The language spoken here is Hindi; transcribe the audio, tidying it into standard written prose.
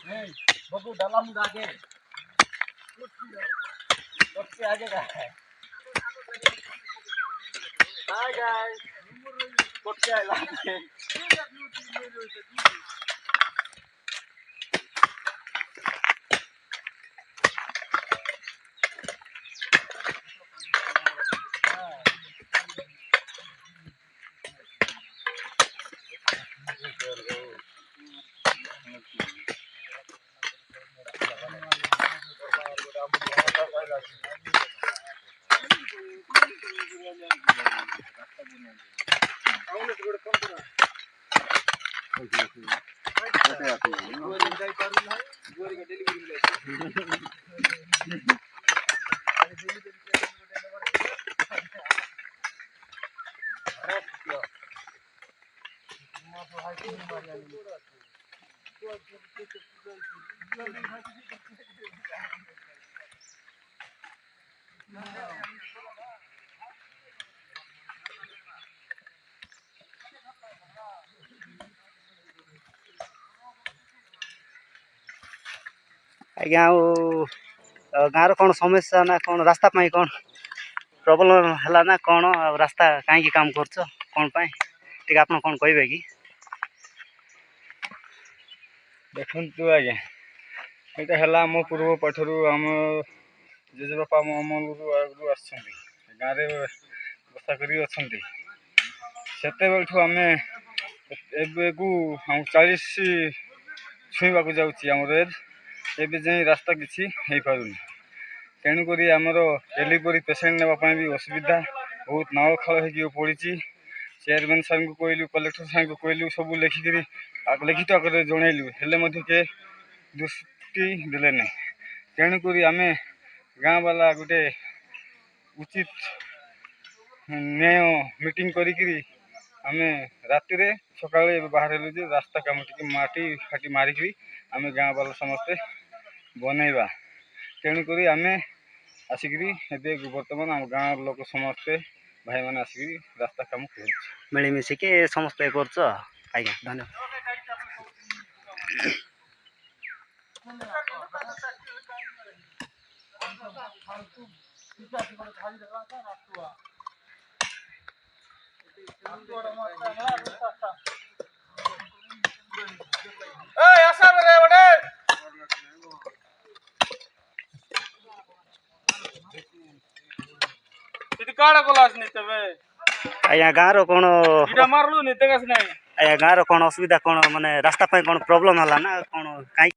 बबू डाला मुझे आगे सबसे आगे का है हाय गाइस सबसे आगे आज्ञा गाँव कौन समस्या ना कौन रास्ता पाई कौन प्रॉब्लम है ना कौन रास्ता कहीं काम कर कौन पाई टे आप कौन कहे कि देखु आज्ञा यहाँ मो पूर्व पाठर आम जेजेबापा अमल आगु गाँव में बसा कर आम एबू 40 छुईवा जामर एज एवं जाए रास्ता किसी हो पार तेणुक आमर डेलीवरी पेसेंट नापी भी असुविधा बहुत नाव खाल हो पड़ी चेयरमैन सार को कहलु कलेक्टर सार को कहलु सब लिखिक लिखित आकार जनइलु हेल्ले के दृष्टि देले ना तेणुक आम गाँ वाला गोटे उचित न्याय मीटिंग करी आम राति सका बाहर रास्ता कम टी माटी फाटी मारिक आम गाँ वाला समस्ते बनइबा तेणुक आम आसिक बर्तमान आम गाँव लोक समस्ते भाई मैंने आसिक रास्ता कम कर मिलमिशिक समस्ते कर आज्ञा धन्यवाद। आज्ञा गाँव कौन आज्ञा गाँव कौन असुविधा कौन माने रास्ता कौन प्रॉब्लम है ना कौन कहीं